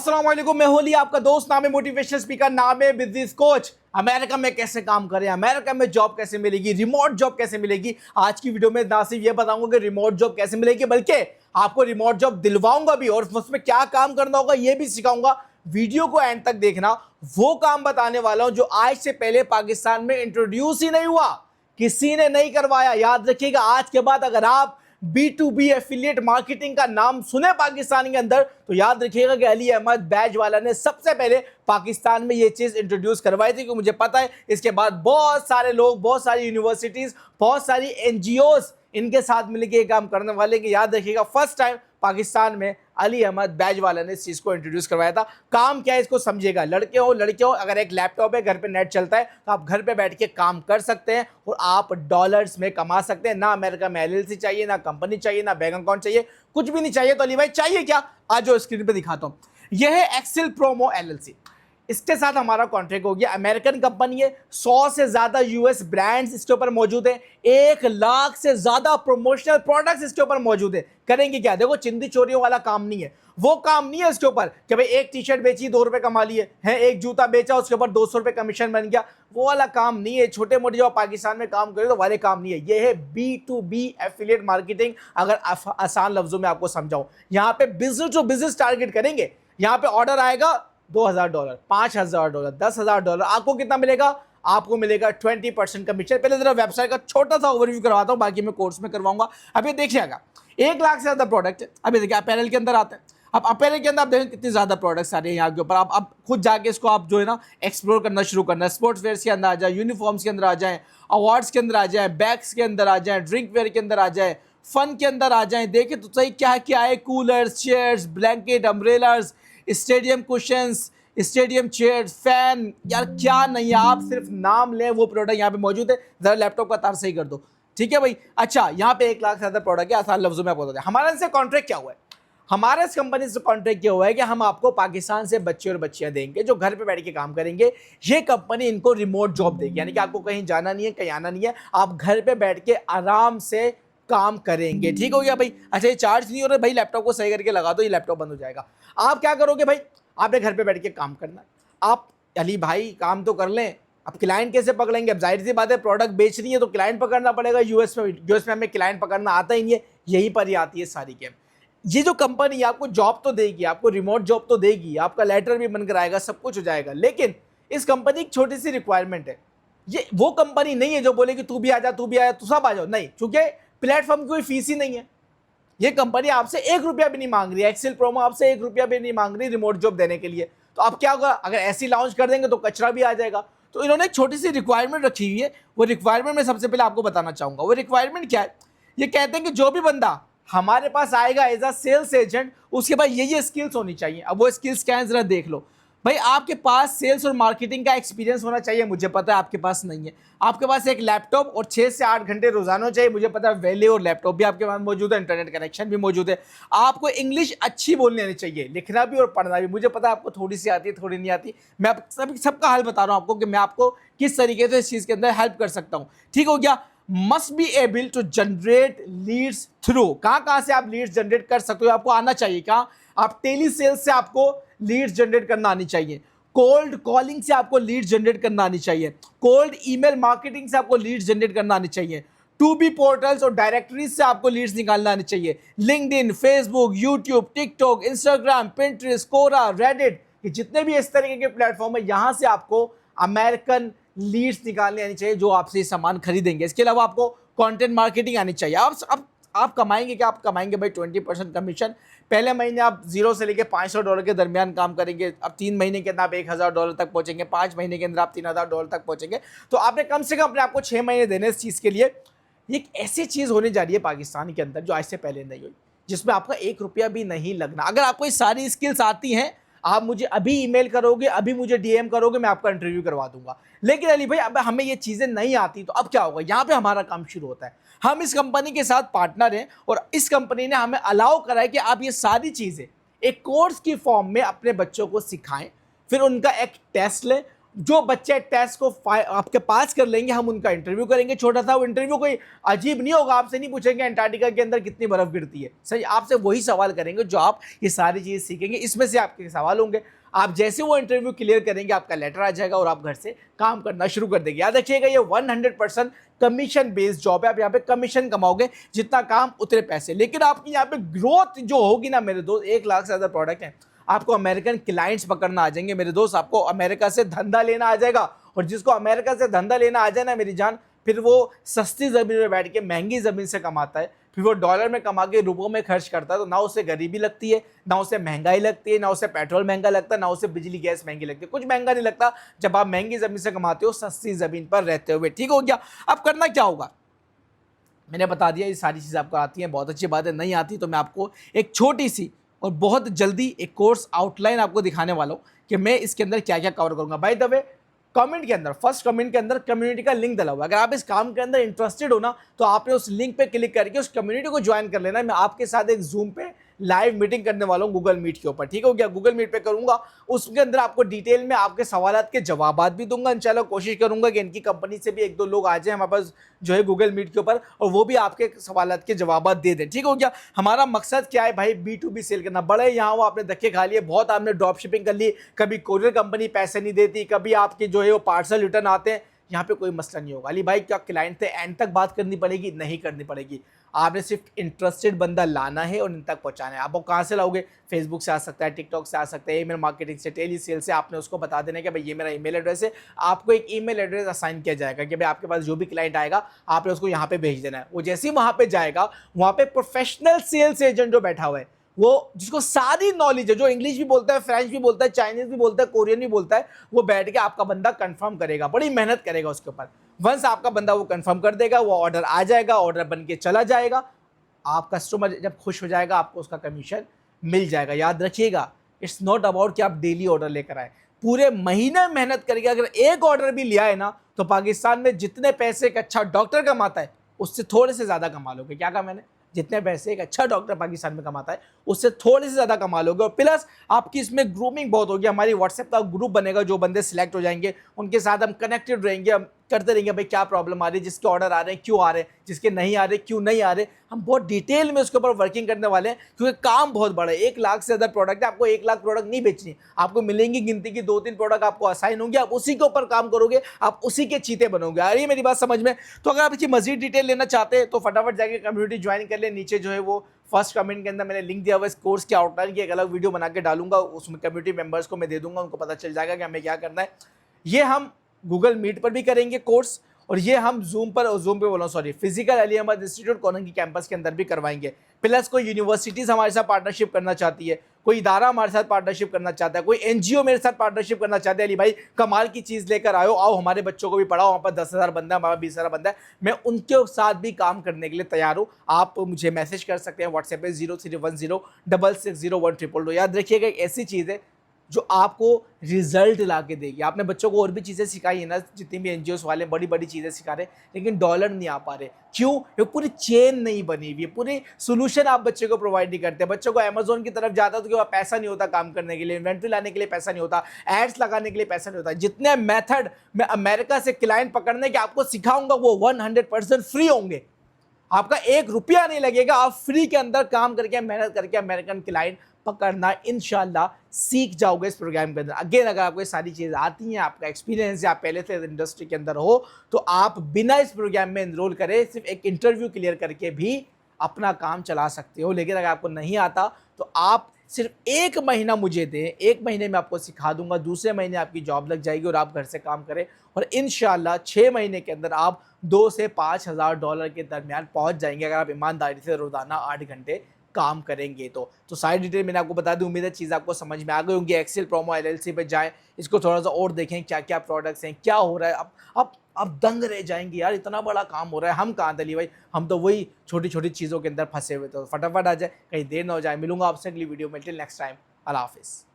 अस्सलाम वालेकुम, मैं होली आपका दोस्त, नाम है मोटिवेशनल स्पीकर, नाम है बिजनेस कोच। अमेरिका में कैसे काम करें, अमेरिका में जॉब कैसे मिलेगी, रिमोट जॉब कैसे मिलेगी। आज की वीडियो में ना सिर्फ ये बताऊंगा कि रिमोट जॉब कैसे मिलेगी, बल्कि आपको रिमोट जॉब दिलवाऊंगा भी और उसमें क्या काम करना होगा ये भी सिखाऊंगा। वीडियो को एंड तक देखना। वो काम बताने वाला हूं जो आज से पहले पाकिस्तान में इंट्रोड्यूस ही नहीं हुआ, किसी ने नहीं करवाया। याद रखिएगा, आज के बाद अगर आप B2B एफिलिएट मार्केटिंग का नाम सुने पाकिस्तान के अंदर, तो याद रखिएगा कि अली अहमद बैज वाला ने सबसे पहले पाकिस्तान में ये चीज इंट्रोड्यूस करवाई थी। क्योंकि मुझे पता है इसके बाद बहुत सारे लोग, बहुत सारी यूनिवर्सिटीज, बहुत सारी एनजीओज इनके साथ मिलकर ये काम करने वाले। कि याद रखिएगा, फर्स्ट टाइम पाकिस्तान में अली अहमद बैज वाला ने इस चीज को इंट्रोड्यूस करवाया था। काम क्या है इसको समझिएगा। लड़के हो लड़के हो, अगर एक लैपटॉप है, घर पे नेट चलता है, तो आप घर पे बैठ के काम कर सकते हैं और आप डॉलर्स में कमा सकते हैं। ना अमेरिका में LLC चाहिए, ना कंपनी चाहिए, ना बैंक अकाउंट चाहिए, कुछ भी नहीं चाहिए। तो अली भाई चाहिए क्या, आज जो स्क्रीन पे दिखाता हूं। यह है एक्सेल प्रोमो LLC। इसके साथ हमारा कॉन्ट्रैक्ट हो गया। अमेरिकन कंपनी है, 100 से ज्यादा US ब्रांड्स इसके ऊपर मौजूद है, 1 लाख से ज्यादा प्रमोशनल प्रोडक्ट्स इसके ऊपर मौजूद है। करेंगे क्या, देखो चिंदी चोरियों वाला काम नहीं है, वो काम नहीं है इसके ऊपर कि भाई एक टी-शर्ट बेची 2 रुपए कमा लिए है, एक जूता बेचा उसके ऊपर 200 रुपए कमीशन बन गया, वो वाला काम नहीं है। छोटे मोटे जो पाकिस्तान में काम करे तो वाले काम नहीं है। ये है B2B एफिलिएट मार्केटिंग। अगर आसान लफ्जों में आपको समझाऊं, यहां पे बिजनेस टू बिजनेस टारगेट करेंगे। यहां पे ऑर्डर आएगा $2000, $5000, $10,000, आपको कितना मिलेगा? आपको मिलेगा 20% कमीशन। पहले जरा वेबसाइट का छोटा सा ओवरव्यू करवाता हूं, बाकी मैं कोर्स में करवाऊंगा। अब ये देखिएगा, 1 लाख से ज्यादा प्रोडक्ट है। अभी देखिए अपैरल के अंदर आते हैं। अब अपैरल के अंदर आप देखें कितनी ज्यादा प्रोडक्ट्स आ रहे हैं यहाँ के ऊपर। आप खुद जाके इसको आप जो है ना एक्सप्लोर करना शुरू करना है। स्पोर्ट्स वेयर के अंदर आ जाए, यूनिफॉर्म्स के अंदर आ जाए, अवार्ड्स के अंदर आ जाए, बैग्स के अंदर आ जाए, ड्रिंक वेयर के अंदर आ जाए, फन के अंदर आ जाए। देखे तो सही क्या क्या है, coolers, chairs, blanket, umbrellas, stadium cushions, stadium chair, fan, यार क्या नहीं है। आप सिर्फ नाम लें, वो प्रोडक्ट यहाँ पे मौजूद है। जरा लैपटॉप का तार सही कर दो, ठीक है भाई। अच्छा, यहाँ पे 1 लाख से ज्यादा प्रोडक्ट है। आसान लफ्जों में आपको बता दें, हमारा इनसे कॉन्ट्रैक्ट क्या हुआ है। हमारे इस कंपनी से कॉन्ट्रैक्ट किया हुआ है कि हम आपको पाकिस्तान से बच्चे और बच्चियां देंगे जो घर पे बैठ के काम करेंगे। ये कंपनी इनको रिमोट जॉब देगी, यानी कि आपको कहीं जाना नहीं है, कहीं आना नहीं है, आप घर पे बैठ के आराम से काम करेंगे। ठीक हो गया भाई। अच्छा, ये चार्ज नहीं हो रहा भाई, लैपटॉप को सही करके लगा दो, ये लैपटॉप बंद हो जाएगा। आप क्या करोगे भाई, आपने घर पे बैठ के काम करना। आप अली भाई काम तो कर लें, अब क्लाइंट कैसे पकड़ेंगे। अब जाहिर सी बात है, प्रोडक्ट बेच रही है तो क्लाइंट पकड़ना पड़ेगा। यूएस में हमें क्लाइंट पकड़ना आता ही नहीं है, यहीं पर ही आती है सारी गेम। ये जो कंपनी आपको जॉब तो देगी, आपको रिमोट जॉब तो देगी, आपका लेटर भी बनकर आएगा, सब कुछ हो जाएगा, लेकिन इस कंपनी की छोटी सी रिक्वायरमेंट है। ये वो कंपनी नहीं है जो बोले कि तू भी आ जा, तू भी आया, तू सब आ जाओ। नहीं, क्योंकि प्लेटफॉर्म की कोई फीस ही नहीं है। ये कंपनी आपसे 1 रुपया भी नहीं मांग रही है। एक्सेल प्रोमो आपसे 1 रुपया भी नहीं मांग रही रिमोट जॉब देने के लिए। तो आप क्या होगा, अगर ऐसी लॉन्च कर देंगे तो कचरा भी आ जाएगा। तो इन्होंने एक छोटी सी रिक्वायरमेंट रखी हुई है। वो रिक्वायरमेंट मैं सबसे पहले आपको बताना चाहूंगा। वो रिक्वायरमेंट क्या है, ये कहते हैं कि जो भी बंदा हमारे पास आएगा एज अ सेल्स एजेंट, उसके पास ये स्किल्स होनी चाहिए। अब वो स्किल्स क्या है जरा देख लो भाई। आपके पास सेल्स और मार्केटिंग का एक्सपीरियंस होना चाहिए, मुझे पता है आपके पास नहीं है। आपके पास एक लैपटॉप और 6 से 8 घंटे रोजाना चाहिए, मुझे पता है। वैले और लैपटॉप भी आपके पास मौजूद है, इंटरनेट कनेक्शन भी मौजूद है। आपको इंग्लिश अच्छी बोलनी आनी चाहिए, लिखना भी और पढ़ना भी। मुझे पता है आपको थोड़ी सी आती है, थोड़ी नहीं आती। मैं सबका हल बता रहा हूँ आपको कि मैं आपको किस तरीके से इस चीज़ के अंदर हेल्प कर सकता हूँ। ठीक हो गया। Must be able to generate leads through, कहां से आप लीड्स जनरेट कर सकते हो, आपको आना चाहिए। कहाँ, आप टेली सेल्स से आपको लीड्स जनरेट करना आनी चाहिए। कोल्ड कॉलिंग से आपको लीड्स जनरेट करना आनी चाहिए। कोल्ड ईमेल मार्केटिंग से आपको लीड्स जनरेट करना आनी चाहिए। 2B पोर्टल्स और डायरेक्टरीज से आपको लीड्स निकालना आनी चाहिए। LinkedIn, Facebook, YouTube, TikTok, Instagram, Pinterest, Quora, Reddit, ये जितने भी इस तरीके के प्लेटफॉर्म है, यहां से आपको अमेरिकन लीड्स निकालनी आनी चाहिए जो आपसे सामान खरीदेंगे। इसके अलावा आपको कंटेंट मार्केटिंग आनी चाहिए। आप कमाएंगे क्या, आप कमाएंगे भाई 20% कमीशन। पहले महीने आप $0 से लेके $500 के दरमियान काम करेंगे। अब 3 महीने के अंदर आप $1000 तक पहुंचेंगे, 5 महीने के अंदर आप $3000 तक पहुंचेंगे। तो आपने कम से कम अपने आपको 6 महीने देने इस चीज़ के लिए। एक ऐसी चीज़ होने जा रही है पाकिस्तान के अंदर जो आज से पहले नहीं हुई, जिसमें आपका 1 रुपया भी नहीं लगना। अगर आपको ये सारी स्किल्स आती हैं, आप मुझे अभी ईमेल करोगे, अभी मुझे DM करोगे, मैं आपका इंटरव्यू करवा दूंगा। लेकिन अली भाई अब हमें ये चीज़ें नहीं आती, तो अब क्या होगा, यहाँ पे हमारा काम शुरू होता है। हम इस कंपनी के साथ पार्टनर हैं और इस कंपनी ने हमें अलाउ करा है कि आप ये सारी चीज़ें एक कोर्स की फॉर्म में अपने बच्चों को सिखाएं, फिर उनका एक टेस्ट लें जो बच्चे टेस्ट को आपके पास कर लेंगे, हम उनका इंटरव्यू करेंगे छोटा सा। वो इंटरव्यू कोई अजीब नहीं होगा, आपसे नहीं पूछेंगे अंटार्कटिका के अंदर कितनी बर्फ गिरती है, सही आपसे वही सवाल करेंगे जो आप ये सारी चीज़ सीखेंगे, इसमें से आपके सवाल होंगे। आप जैसे वो इंटरव्यू क्लियर करेंगे, आपका लेटर आ जाएगा और आप घर से काम करना शुरू कर देंगे। याद रखिएगा, ये 100% कमीशन बेस्ड जॉब है। आप यहाँ पे कमीशन कमाओगे, जितना काम उतने पैसे। लेकिन आपकी यहाँ पे ग्रोथ जो होगी ना मेरे दोस्त, 1 लाख से ज़्यादा प्रोडक्ट है, आपको अमेरिकन क्लाइंट्स पकड़ना आ जाएंगे मेरे दोस्त, आपको अमेरिका से धंधा लेना आ जाएगा। और जिसको अमेरिका से धंधा लेना आ जाए ना मेरी जान, फिर वो सस्ती ज़मीन में बैठ के महंगी ज़मीन से कमाता है, फिर वो डॉलर में कमा के रुपयों में खर्च करता है। तो ना उसे गरीबी लगती है, ना उसे महंगाई लगती है, ना उसे पेट्रोल महंगा लगता है, ना उसे बिजली गैस महंगी लगती है। कुछ महंगा नहीं लगता जब आप महंगी ज़मीन से कमाते हो सस्ती ज़मीन पर रहते हुए। ठीक हो गया। अब करना क्या होगा, मैंने बता दिया, ये सारी चीज़ आपको आती हैं, बहुत अच्छी बात है। नहीं आती तो मैं आपको एक छोटी सी और बहुत जल्दी एक कोर्स आउटलाइन आपको दिखाने वाला हूँ कि मैं इसके अंदर क्या क्या कवर करूँगा। बाय द वे, कमेंट के अंदर, फर्स्ट कमेंट के अंदर कम्युनिटी का लिंक डला हुआ है। अगर आप इस काम के अंदर इंटरेस्टेड हो ना, तो आपने उस लिंक पे क्लिक करके उस कम्युनिटी को ज्वाइन कर लेना है। मैं आपके साथ एक जूम पे लाइव मीटिंग करने वाला हूँ गूगल मीट के ऊपर। ठीक हो गया, गूगल मीट पे करूंगा, उसके अंदर आपको डिटेल में आपके सवालात के जवाबात भी दूंगा। इंशाल्लाह कोशिश करूंगा कि इनकी कंपनी से भी 1-2 लोग आ जाए हमारे पास जो है गूगल मीट के ऊपर, और वो भी आपके सवालात के जवाबात दे दें। ठीक हो गया। हमारा मकसद क्या है भाई, B2B सेल करना। बड़े यहाँ वो आपने धक्के खा लिए, बहुत आपने ड्रॉप शिपिंग कर ली, कभी कोरियर कंपनी पैसे नहीं देती, कभी आपके जो है वो पार्सल रिटर्न आते हैं। यहाँ पे कोई मसला नहीं होगा। अली भाई क्या क्लाइंट से एंड तक बात करनी पड़ेगी? नहीं करनी पड़ेगी। आपने सिर्फ इंटरेस्टेड बंदा लाना है और इन तक पहुंचाना है। आप वो कहाँ से लाओगे? फेसबुक से आ सकता है, टिकटॉक से आ सकता है, ईमेल मार्केटिंग से, टेली सेल से। आपने उसको बता देना कि भाई ये मेरा ईमेल एड्रेस है। आपको एक ईमेल एड्रेस असाइन किया जाएगा कि भाई आपके पास जो भी क्लाइंट आएगा आपने उसको यहाँ पे भेज देना है। वो जैसे ही वहाँ पे जाएगा, वहाँ पे प्रोफेशनल सेल्स एजेंट जो बैठा हुआ है, वो जिसको सारी नॉलेज है, जो इंग्लिश भी बोलता है, फ्रेंच भी बोलता है, चाइनीज भी बोलता है, कोरियन भी बोलता है, वो बैठ के आपका बंदा कंफर्म करेगा, बड़ी मेहनत करेगा उसके ऊपर। वंस आपका बंदा वो कंफर्म कर देगा, वो ऑर्डर आ जाएगा, ऑर्डर बन के चला जाएगा। आप कस्टमर जब खुश हो जाएगा, आपको उसका कमीशन मिल जाएगा। याद रखिएगा, इट्स नॉट अबाउट कि आप डेली ऑर्डर लेकर आए, पूरे महीने मेहनत करेंगे। अगर एक ऑर्डर भी लिया है ना, तो पाकिस्तान में जितने पैसे एक अच्छा डॉक्टर कमाता है, उससे थोड़े से ज़्यादा कमा लोगे। क्या कहा मैंने? जितने पैसे एक अच्छा डॉक्टर पाकिस्तान में कमाता है, उससे थोड़े से ज़्यादा कमा लोगे। और प्लस आपकी इसमें ग्रूमिंग बहुत होगी। हमारी व्हाट्सएप का ग्रुप बनेगा, जो बंदे सिलेक्ट हो जाएंगे उनके साथ हम कनेक्टेड रहेंगे, हम करते रहेंगे भाई क्या प्रॉब्लम आ रही है, जिसके ऑर्डर आ रहे हैं क्यों आ रहे हैं, जिसके नहीं आ रहे क्यों नहीं आ रहे। हम बहुत डिटेल में उसके ऊपर वर्किंग करने वाले हैं, क्योंकि काम बहुत बड़ा है। 1 लाख से ज़्यादा प्रोडक्ट है, आपको 1 लाख प्रोडक्ट नहीं बेचनी, आपको मिलेंगी गिनती की 2-3 प्रोडक्ट आपको असाइन होंगे, आप उसी के ऊपर काम करोगे, आप उसी के चीते बनोगे। आ रही है मेरी बात समझ में? तो अगर आप इसकी मजीद डिटेल लेना चाहते हैं तो फटाफट जाके कम्युनिटी ज्वाइन कर ले। नीचे जो है वो फर्स्ट कमेंट के अंदर मैंने लिंक दिया हुआ है। इस कोर्स की आउटलाइन की एक अलग वीडियो बना के डालूंगा, उसमें कम्युनिटी मेंबर्स को मैं दे दूंगा, उनको पता चल जाएगा कि हमें क्या करना है। ये हम गूगल मीट पर भी करेंगे कोर्स, और ये हम जूम पर, जूम पे बोला sorry, physical Ali Ahmed institute Korangi campus के अंदर भी करवाएंगे। प्लस कोई यूनिवर्सिटीज़ हमारे साथ पार्टनरशिप करना चाहती है, कोई इदारा हमारे साथ पार्टनरशिप करना चाहता है, कोई एनजीओ मेरे साथ पार्टनरशिप करना चाहते हैं, अली भाई कमाल की चीज़ लेकर आओ, आओ हमारे बच्चों को भी पढ़ाओ, वहाँ पर 10,000 बंदा है, हमारा 20,000 बंदा है, मैं उनके साथ भी काम करने के लिए तैयार हूँ। आप मुझे मैसेज कर सकते हैं व्हाट्सएप पे 0310660100। याद रखिएगा, एक ऐसी चीज़ है जो आपको रिजल्ट ला के देगी। आपने बच्चों को और भी चीज़ें सिखाई है ना, जितनी भी एनजीओस वाले बड़ी बड़ी चीज़ें सिखा रहे, लेकिन डॉलर नहीं आ पा रहे। क्यों? ये पूरी चेन नहीं बनी हुई है, पूरी सोल्यूशन आप बच्चे को प्रोवाइड नहीं करते। बच्चों को अमेजोन की तरफ जाता तो क्यों? पैसा नहीं होता काम करने के लिए, इन्वेंट्री लाने के लिए पैसा नहीं होता, एड्स लगाने के लिए पैसा नहीं होता। जितने मेथड मैं अमेरिका से क्लाइंट पकड़ने के आपको सिखाऊंगा, वो 100% फ्री होंगे। आपका 1 रुपया नहीं लगेगा, आप फ्री के अंदर काम करके मेहनत करके अमेरिकन क्लाइंट पकड़ना इंशाल्लाह सीख जाओगे इस प्रोग्राम के अंदर। अगेन, अगर आपको ये सारी चीज़ें आती हैं, आपका एक्सपीरियंस या आप पहले से इंडस्ट्री के अंदर हो, तो आप बिना इस प्रोग्राम में एनरोल करे सिर्फ एक इंटरव्यू क्लियर करके भी अपना काम चला सकते हो। लेकिन अगर आपको नहीं आता तो आप सिर्फ 1 महीना मुझे दें, 1 महीने में आपको सिखा दूंगा, दूसरे महीने आपकी जॉब लग जाएगी और आप घर से काम करें, और इंशाल्लाह 6 महीने के अंदर आप $2 से $5,000 के दरमियान पहुंच जाएंगे, अगर आप ईमानदारी से रोजाना 8 घंटे काम करेंगे तो सारी डिटेल मैंने आपको बता दी। उम्मीद है चीज़ आपको समझ में आ गई होंगी। एक्सेल प्रोमो LLC पे जाएं, इसको थोड़ा सा और देखें क्या क्या प्रोडक्ट्स हैं, क्या हो रहा है। अब दंग रह जाएंगे यार, इतना बड़ा काम हो रहा है, हम कहाँ दली भाई, हम तो वही छोटी छोटी चीज़ों के अंदर फंसे हुए। तो फटाफट आ जाए, कहीं देर ना हो जाए। मिलूंगा आपसे अगली वीडियो में। टिल नेक्स्ट टाइम, अल्लाह हाफिज़।